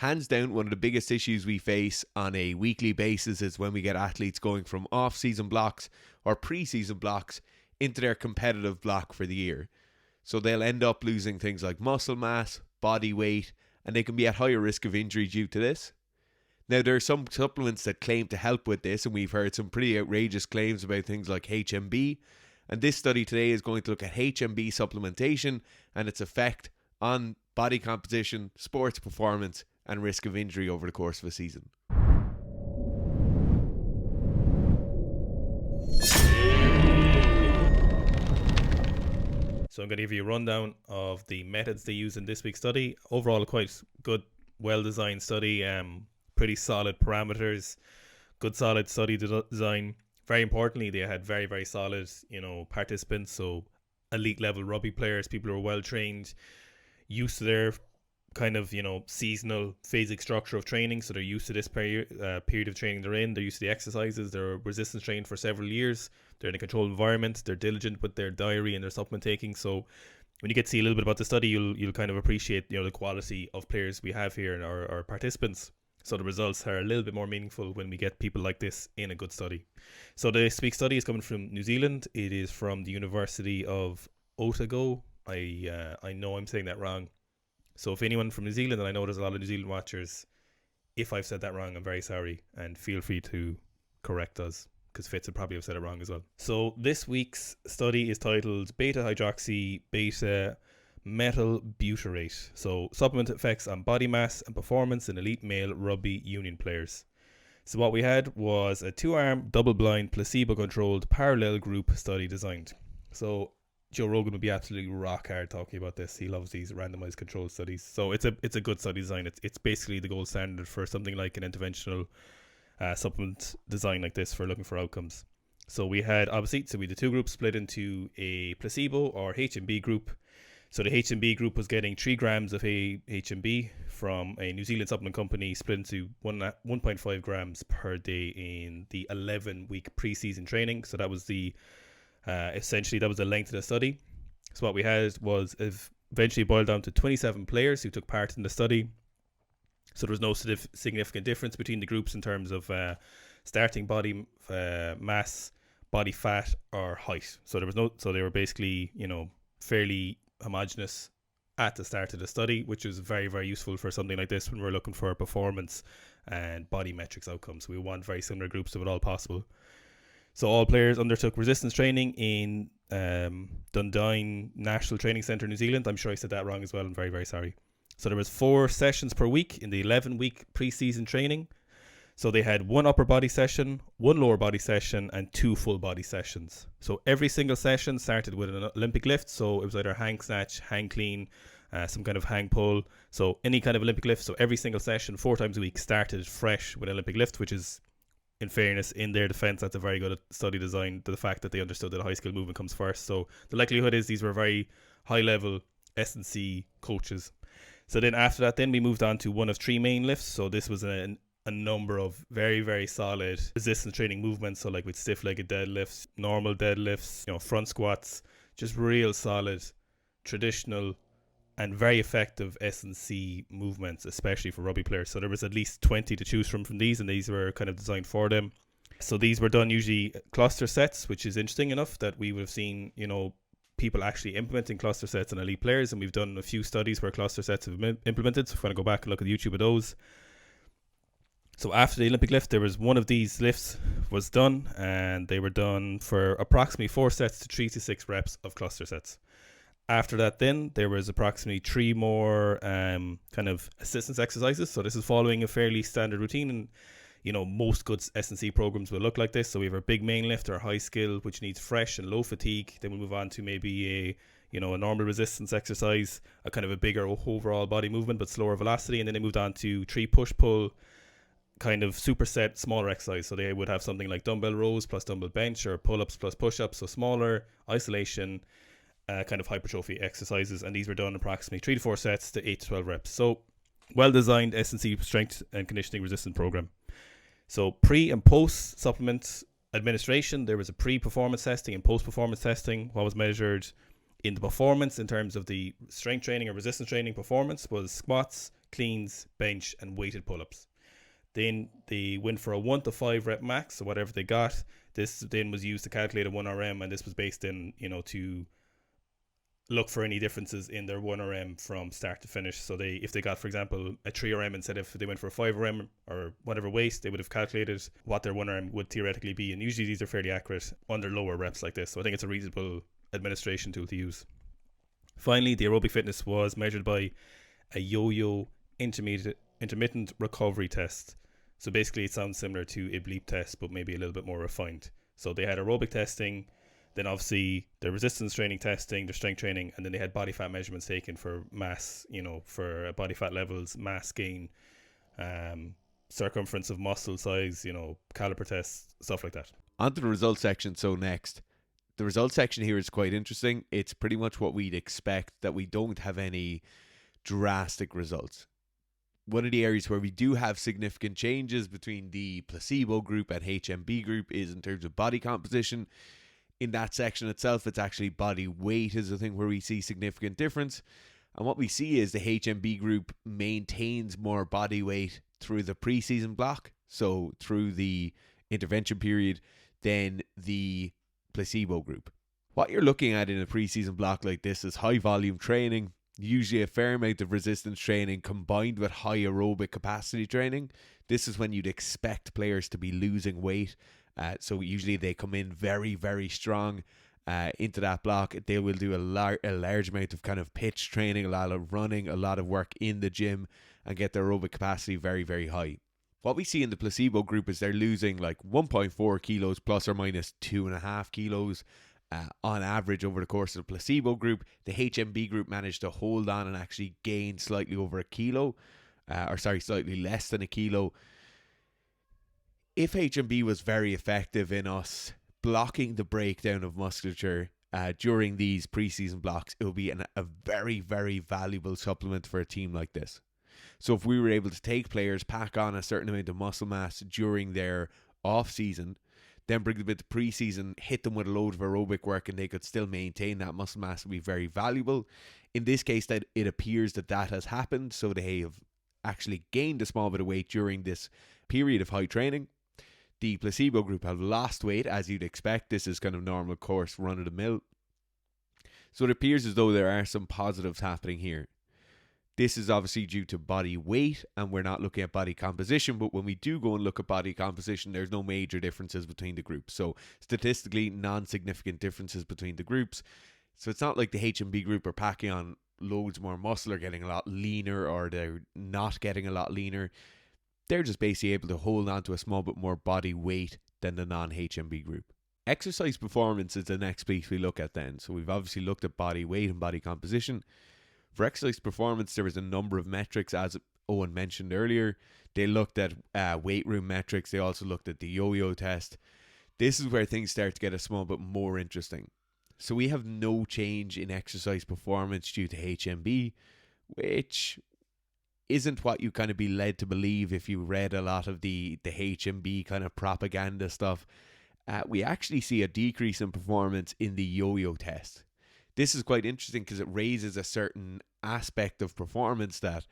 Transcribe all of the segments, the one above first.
Hands down, one of the biggest issues we face on a weekly basis is when we get athletes going from off-season blocks or pre-season blocks into their competitive block for the year. So they'll end up losing things like muscle mass, body weight, and they can be at higher risk of injury due to this. Now, there are some supplements that claim to help with this, and we've heard some pretty outrageous claims about things like HMB. And this study today is going to look at HMB supplementation and its effect on body composition, sports performance, and risk of injury over the course of a season. So I'm going to give you a rundown of the methods they use in this week's study. Overall, quite good, well-designed study, pretty solid parameters, good solid study design. Very importantly, they had very, very solid, participants. So elite level rugby players, people who are well trained, used to their kind of, seasonal phasic structure of training. So they're used to this period of training they're in. They're used to the exercises. They're resistance trained for several years. They're in a controlled environment. They're diligent with their diary and their supplement taking. So when you get to see a little bit about the study, you'll kind of appreciate, the quality of players we have here and our participants. So the results are a little bit more meaningful when we get people like this in a good study. So this week's study is coming from New Zealand. It is from the University of Otago. I know I'm saying that wrong. So if anyone from New Zealand, and I know there's a lot of New Zealand watchers, if I've said that wrong, I'm very sorry, and feel free to correct us, because Fitz would probably have said it wrong as well. So this week's study is titled Beta-hydroxy Beta Metal Butyrate. So supplement effects on body mass and performance in elite male rugby union players. So what we had was a 2-arm, double-blind, placebo-controlled parallel group study designed. So Joe Rogan would be absolutely rock hard talking about this. He loves these randomized controlled studies. So it's a good study design. It's basically the gold standard for something like an interventional supplement design like this for looking for outcomes. So we had the two groups split into a placebo or HMB group. So the HMB group was getting 3 grams of HMB from a New Zealand supplement company, split into 1.5 grams per day in the 11-week pre-season training. So that was essentially that was the length of the study. So what we had was eventually boiled down to 27 players who took part in the study. So there was no significant difference between the groups in terms of starting body mass, body fat, or height. So they were basically, fairly homogeneous at the start of the study, which is very, very useful for something like this when we're looking for performance and body metrics outcomes. We want very similar groups if at all possible. So all players undertook resistance training in Dundine National Training Centre, New Zealand. I'm sure I said that wrong as well. I'm very, very sorry. So there was 4 sessions per week in the 11-week pre-season training. So they had 1 upper body session, 1 lower body session, and 2 full body sessions. So every single session started with an Olympic lift. So it was either hang snatch, hang clean, some kind of hang pull. So any kind of Olympic lift. So every single session, 4 times a week, started fresh with an Olympic lift, which is, in fairness, in their defense, that's a very good study design, to the fact that they understood that a high skill movement comes first. So the likelihood is these were very high level S&C coaches. So then after that, we moved on to one of 3 main lifts. So this was a number of very, very solid resistance training movements. So like with stiff-legged deadlifts, normal deadlifts, front squats, just real solid, traditional, and very effective S&C movements, especially for rugby players. So there was at least 20 to choose from these, and these were kind of designed for them. So these were done usually cluster sets, which is interesting enough that we would have seen, people actually implementing cluster sets in elite players, and we've done a few studies where cluster sets have been implemented. So if you want to go back and look at the YouTube of those. So after the Olympic lift, there was one of these lifts was done, and they were done for approximately 4 sets to 3 to 6 reps of cluster sets. After that, then there was approximately 3 more kind of assistance exercises. So this is following a fairly standard routine, and most good S&C programs will look like this. So we have our big main lift, our high skill, which needs fresh and low fatigue. Then we'll move on to maybe a normal resistance exercise, a kind of a bigger overall body movement but slower velocity. And then they moved on to 3 push-pull, kind of superset smaller exercise. So they would have something like dumbbell rows plus dumbbell bench, or pull-ups plus push-ups. So smaller isolation, kind of hypertrophy exercises. And these were done approximately 3 to 4 sets to 8 to 12 reps. So well-designed S&C strength and conditioning resistance program. So pre and post supplement administration, there was a pre-performance testing and post-performance testing. What was measured in the performance in terms of the strength training or resistance training performance was squats, cleans, bench, and weighted pull-ups. Then they went for a 1 to 5 rep max, so whatever they got. This then was used to calculate a 1RM, and this was based in, to look for any differences in their 1RM from start to finish. So if they got, for example, a 3RM instead of they went for a 5RM or whatever weight, they would have calculated what their 1RM would theoretically be. And usually these are fairly accurate under lower reps like this. So I think it's a reasonable administration tool to use. Finally, the aerobic fitness was measured by a yo-yo intermittent recovery test. So basically it sounds similar to a bleep test, but maybe a little bit more refined. So they had aerobic testing, then obviously their resistance training testing, their strength training, and then they had body fat measurements taken for mass, for body fat levels, mass gain, circumference of muscle size, caliper tests, stuff like that. On to the results section. So next, the results section here is quite interesting. It's pretty much what we'd expect, that we don't have any drastic results. One of the areas where we do have significant changes between the placebo group and HMB group is in terms of body composition. In that section itself, it's actually body weight is the thing where we see significant difference. And what we see is the HMB group maintains more body weight through the preseason block, so through the intervention period, than the placebo group. What you're looking at in a preseason block like this is high volume training, usually a fair amount of resistance training combined with high aerobic capacity training. This is when you'd expect players to be losing weight. So usually they come in very, very strong into that block. They will do a large amount of kind of pitch training, a lot of running, a lot of work in the gym, and get their aerobic capacity very, very high. What we see in the placebo group is they're losing like 1.4 kilos plus or minus 2.5 kilos on average over the course of the placebo group. The HMB group managed to hold on and actually gain slightly over a kilo, slightly less than a kilo. If HMB was very effective in us blocking the breakdown of musculature during these preseason blocks, it would be a very, very valuable supplement for a team like this. So if we were able to take players, pack on a certain amount of muscle mass during their off-season, then bring them into preseason, hit them with a load of aerobic work, and they could still maintain that muscle mass, would be very valuable. In this case, that it appears that has happened, so they have actually gained a small bit of weight during this period of high training. The placebo group have lost weight, as you'd expect. This is kind of normal course, run of the mill. So it appears as though there are some positives happening here. This is obviously due to body weight, and we're not looking at body composition, but when we do go and look at body composition, there's no major differences between the groups. So statistically, non-significant differences between the groups. So it's not like the HMB group are packing on loads more muscle or getting a lot leaner, or they're not getting a lot leaner. They're just basically able to hold on to a small bit more body weight than the non-HMB group. Exercise performance is the next piece we look at then. So we've obviously looked at body weight and body composition. For exercise performance, there was a number of metrics, as Owen mentioned earlier. They looked at weight room metrics. They also looked at the yo-yo test. This is where things start to get a small bit more interesting. So we have no change in exercise performance due to HMB, which isn't what you kind of be led to believe if you read a lot of the HMB kind of propaganda stuff. We actually see a decrease in performance in the yo-yo test. This is quite interesting because it raises a certain aspect of performance that,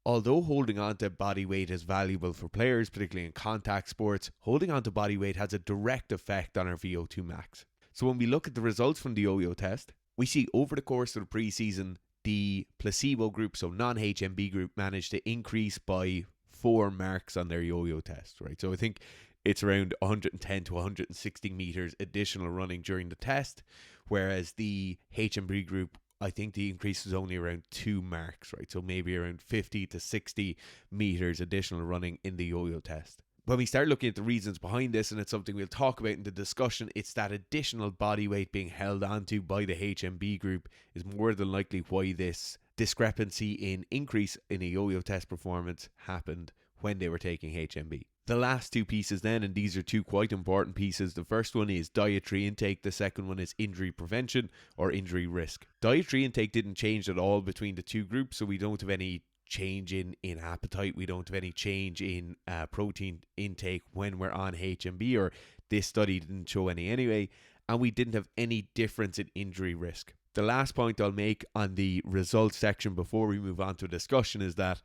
although holding on to body weight is valuable for players, particularly in contact sports, holding on to body weight has a direct effect on our VO2 max. So when we look at the results from the yo-yo test, we see over the course of the preseason, the placebo group, so non-HMB group, managed to increase by 4 marks on their yo-yo test, right? So I think it's around 110 to 160 meters additional running during the test, whereas the HMB group, I think the increase is only around 2 marks, right? So maybe around 50 to 60 meters additional running in the yo-yo test. When we start looking at the reasons behind this, and it's something we'll talk about in the discussion, it's that additional body weight being held onto by the HMB group is more than likely why this discrepancy in increase in a yo-yo test performance happened when they were taking HMB. The last two pieces then, and these are two quite important pieces. The first one is dietary intake. The second one is injury prevention or injury risk. Dietary intake didn't change at all between the two groups, so we don't have any change in appetite. We don't have any change in protein intake when we're on HMB, or this study didn't show any anyway. And we didn't have any difference in injury risk. The last point I'll make on the results section before we move on to a discussion is that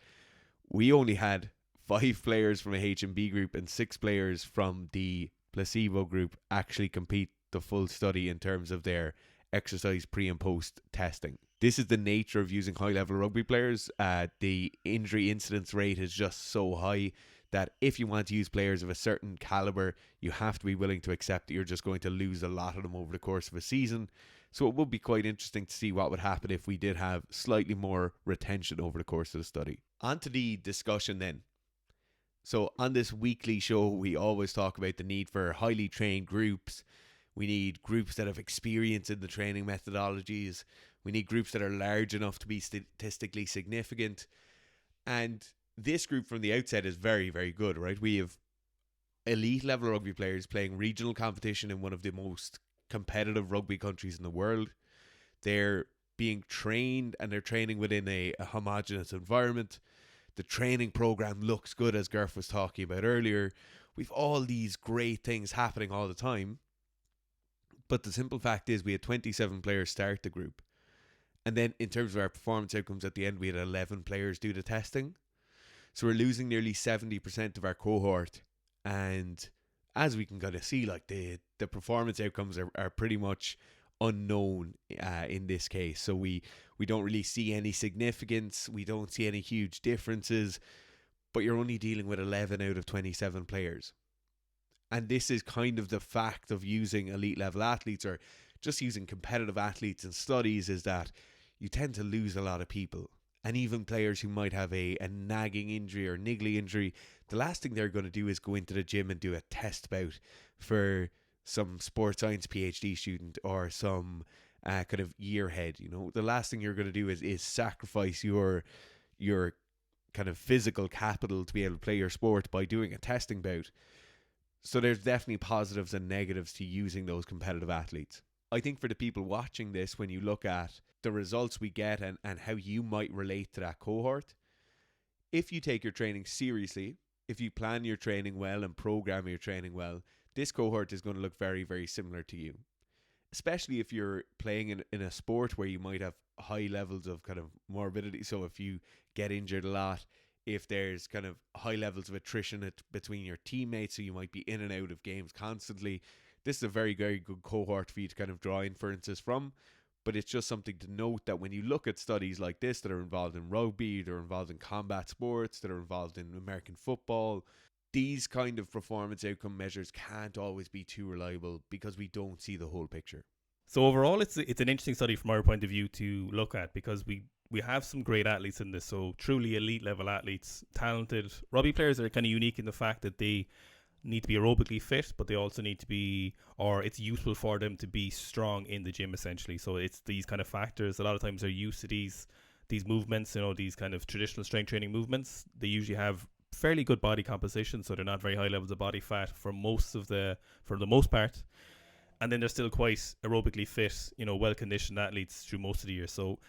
we only had 5 players from a HMB group and 6 players from the placebo group actually complete the full study in terms of their exercise pre and post testing. This is the nature of using high level rugby players. The injury incidence rate is just so high that if you want to use players of a certain caliber, you have to be willing to accept that you're just going to lose a lot of them over the course of a season. So it would be quite interesting to see what would happen if we did have slightly more retention over the course of the study. On to the discussion then. So on this weekly show, we always talk about the need for highly trained groups. We need groups that have experience in the training methodologies. We need groups that are large enough to be statistically significant. And this group from the outset is very, very good, right? We have elite level rugby players playing regional competition in one of the most competitive rugby countries in the world. They're being trained and they're training within a homogenous environment. The training program looks good, as Garth was talking about earlier. We've all these great things happening all the time. But the simple fact is we had 27 players start the group. And then in terms of our performance outcomes at the end, we had 11 players do the testing. So we're losing nearly 70% of our cohort. And as we can kind of see, like the performance outcomes are pretty much unknown in this case. So we don't really see any significance. We don't see any huge differences. But you're only dealing with 11 out of 27 players. And this is kind of the fact of using elite level athletes or just using competitive athletes in studies, is that you tend to lose a lot of people. And even players who might have a nagging injury or niggly injury, the last thing they're going to do is go into the gym and do a test bout for some sports science PhD student or some kind of yearhead. You know, the last thing you're going to do is sacrifice your kind of physical capital to be able to play your sport by doing a testing bout. So there's definitely positives and negatives to using those competitive athletes. I think for the people watching this, when you look at the results we get and how you might relate to that cohort, if you take your training seriously, if you plan your training well and program your training well, this cohort is going to look very, very similar to you. Especially if you're playing in a sport where you might have high levels of kind of morbidity. So if you get injured a lot, if there's kind of high levels of attrition between your teammates, so you might be in and out of games constantly, this is a very, very good cohort for you to kind of draw inferences from. But it's just something to note that when you look at studies like this that are involved in rugby, that are involved in combat sports, that are involved in American football, these kind of performance outcome measures can't always be too reliable because we don't see the whole picture. So overall, it's an interesting study from our point of view to look at, because we have some great athletes in this. So truly elite level athletes, talented rugby players that are kind of unique in the fact that they need to be aerobically fit, but they also need to be, or it's useful for them to be strong in the gym essentially. So it's these kind of factors. A lot of times they're used to these movements, you know, these kind of traditional strength training movements. They usually have fairly good body composition, so they're not very high levels of body fat for the most part. And then they're still quite aerobically fit, you know, well conditioned athletes through most of the year. So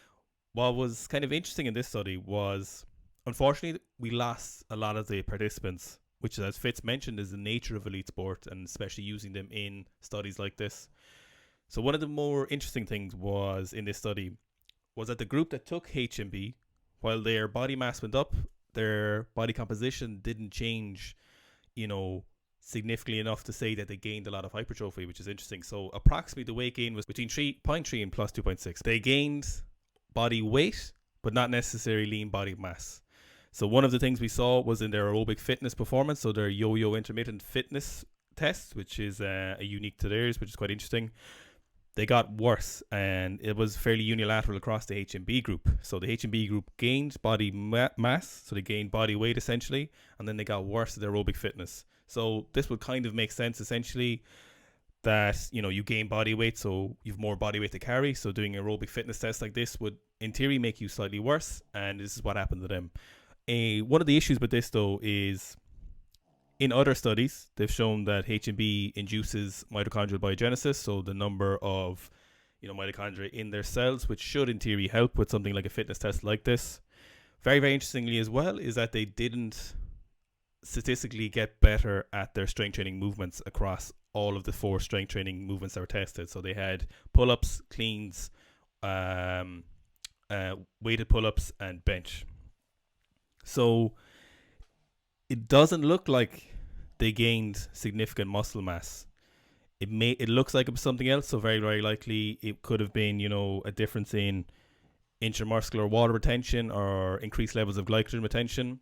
what was kind of interesting in this study was, unfortunately, we lost a lot of the participants, which, as Fitz mentioned, is the nature of elite sport, and especially using them in studies like this. So one of the more interesting things was in this study was that the group that took HMB, while their body mass went up, their body composition didn't change, you know, significantly enough to say that they gained a lot of hypertrophy, which is interesting. So approximately the weight gain was between 3.3 and plus 2.6. They gained body weight, but not necessarily lean body mass. So one of the things we saw was in their aerobic fitness performance, so their yo-yo intermittent fitness test, which is a unique to theirs, which is quite interesting. They got worse, and it was fairly unilateral across the HMB group. So the HMB group gained body mass, so they gained body weight essentially, and then they got worse at their aerobic fitness. So this would kind of make sense essentially that, you know, you gain body weight, so you've more body weight to carry. So doing an aerobic fitness test like this would, in theory, make you slightly worse, and this is what happened to them. One of the issues with this, though, is in other studies, they've shown that HMB induces mitochondrial biogenesis, so the number of, you know, mitochondria in their cells, which should, in theory, help with something like a fitness test like this. Very, very interestingly as well is that they didn't statistically get better at their strength training movements across all of the 4 strength training movements that were tested. So they had pull-ups, cleans, um, weighted pull-ups, and bench. So it doesn't look like they gained significant muscle mass. It looks like it was something else, so very, very likely it could have been, a difference in intramuscular water retention or increased levels of glycogen retention.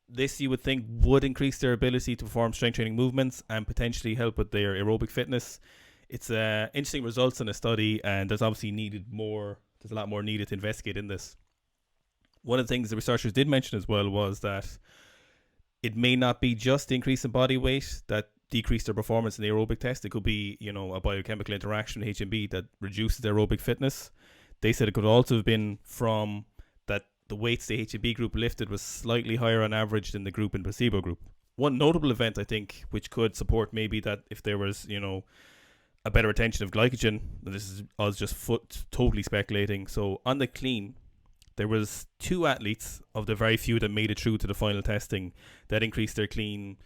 This you would think would increase their ability to perform strength training movements and potentially help with their aerobic fitness. It's interesting results in a study, and there's obviously needed more. There's a lot more needed to investigate in this. One of the things the researchers did mention as well was that it may not be just the increase in body weight that decreased their performance in the aerobic test. It could be, a biochemical interaction with HMB that reduces their aerobic fitness. They said it could also have been from that the weights the HMB group lifted was slightly higher on average than the group in placebo group. One notable event, I think, which could support maybe that if there was, a better retention of glycogen, this is us just totally speculating. So on the clean, there was 2 athletes of the very few that made it through to the final testing that increased their clean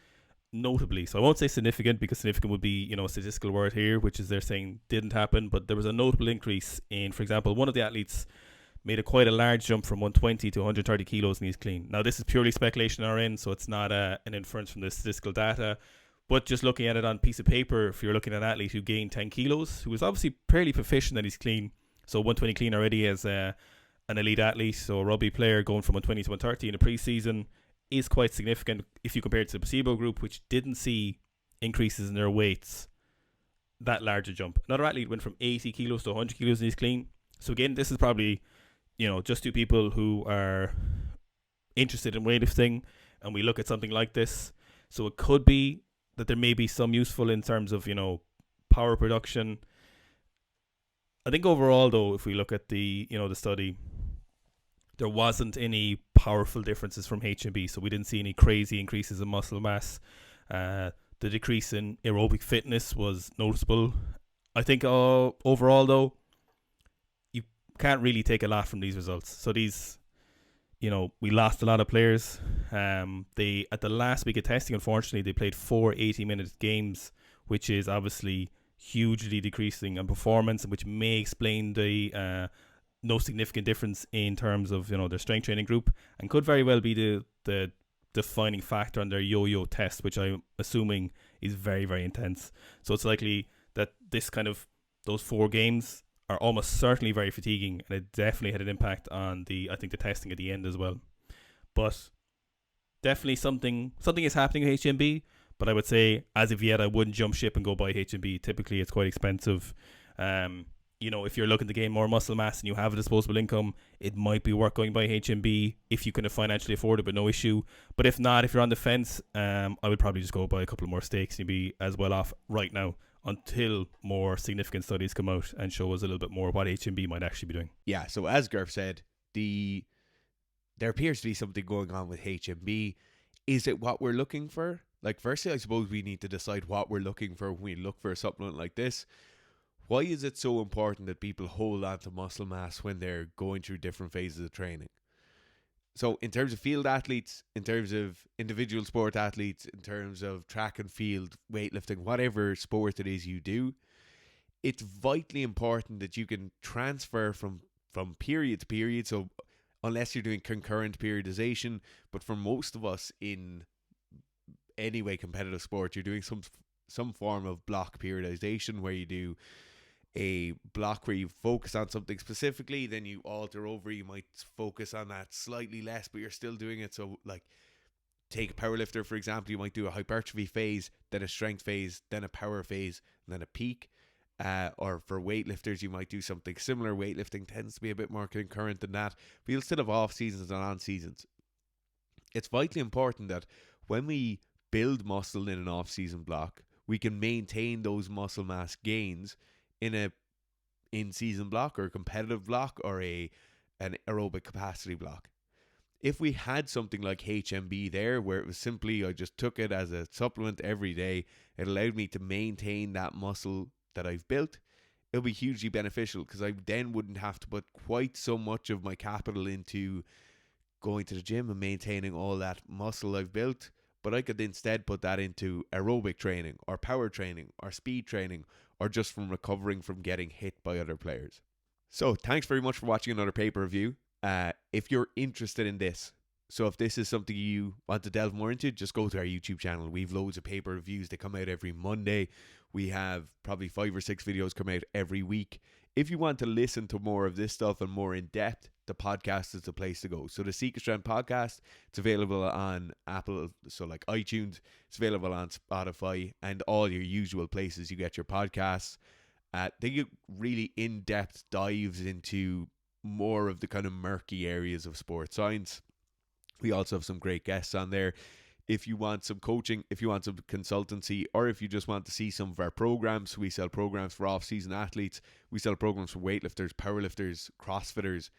notably. So I won't say significant, because significant would be, a statistical word here, which is they're saying didn't happen, but there was a notable increase in, for example, one of the athletes made quite a large jump from 120 to 130 kilos in his clean. Now, this is purely speculation on our end, so it's not an inference from the statistical data, but just looking at it on a piece of paper, if you're looking at an athlete who gained 10 kilos, who was obviously fairly proficient at his clean, so 120 clean already as an elite athlete, so a rugby player going from 120 to 130 in a preseason is quite significant if you compare it to the placebo group, which didn't see increases in their weights, that larger jump. Another athlete went from 80 kilos to 100 kilos in his clean. So again, this is probably, just 2 people who are interested in weightlifting, and we look at something like this. So it could be that there may be some useful in terms of, power production. I think overall, though, if we look at the study, there wasn't any powerful differences from HMB, so we didn't see any crazy increases in muscle mass. The decrease in aerobic fitness was noticeable. I think overall, though, you can't really take a lot from these results. So these, we lost a lot of players. They at the last week of testing, unfortunately, they played 4 80-minute games, which is obviously hugely decreasing in performance, which may explain the no significant difference in terms of their strength training group, and could very well be the defining factor on their yo-yo test, which I'm assuming is very, very intense. So it's likely that those 4 games are almost certainly very fatiguing, and it definitely had an impact on the testing at the end as well. But definitely something is happening with HMB, but I would say as of yet I wouldn't jump ship and go buy HMB. Typically it's quite expensive. If you're looking to gain more muscle mass and you have a disposable income, it might be worth going by HMB if you can financially afford it, but no issue. But if not, if you're on the fence, I would probably just go buy a couple more steaks. You'd be as well off right now until more significant studies come out and show us a little bit more what HMB might actually be doing. Yeah, so as Gerf said, there appears to be something going on with HMB. Is it what we're looking for? Like, firstly, I suppose we need to decide what we're looking for when we look for a supplement like this. Why is it so important that people hold on to muscle mass when they're going through different phases of training? So in terms of field athletes, in terms of individual sport athletes, in terms of track and field, weightlifting, whatever sport it is you do, it's vitally important that you can transfer from period to period. So unless you're doing concurrent periodization, but for most of us in any way competitive sport, you're doing some form of block periodization where you do a block where you focus on something specifically, then you alter over, you might focus on that slightly less, but you're still doing it. So like, take a powerlifter, for example, you might do a hypertrophy phase, then a strength phase, then a power phase, and then a peak. Or for weightlifters, you might do something similar. Weightlifting tends to be a bit more concurrent than that, but you'll still have off seasons and on seasons. It's vitally important that when we build muscle in an off season block, we can maintain those muscle mass gains in a in-season block or a competitive block or an aerobic capacity block. If we had something like HMB there, where it was simply I just took it as a supplement every day, it allowed me to maintain that muscle that I've built, it'll be hugely beneficial, because I then wouldn't have to put quite so much of my capital into going to the gym and maintaining all that muscle I've built, but I could instead put that into aerobic training or power training or speed training, or just from recovering from getting hit by other players. So thanks very much for watching another paper review. If you're interested in this, so if this is something you want to delve more into, just go to our YouTube channel. We've loads of paper reviews. They come out every Monday. We have probably 5 or 6 videos come out every week. If you want to listen to more of this stuff and more in depth, the podcast is the place to go. So the Secret Strand podcast, it's available on Apple, so like iTunes. It's available on Spotify and all your usual places you get your podcasts. They get really in-depth dives into more of the kind of murky areas of sports science. We also have some great guests on there. If you want some coaching, if you want some consultancy, or if you just want to see some of our programs, we sell programs for off-season athletes. We sell programs for weightlifters, powerlifters, crossfitters.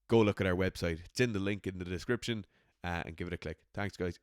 Go look at our website. It's in the link in the description and give it a click. Thanks, guys.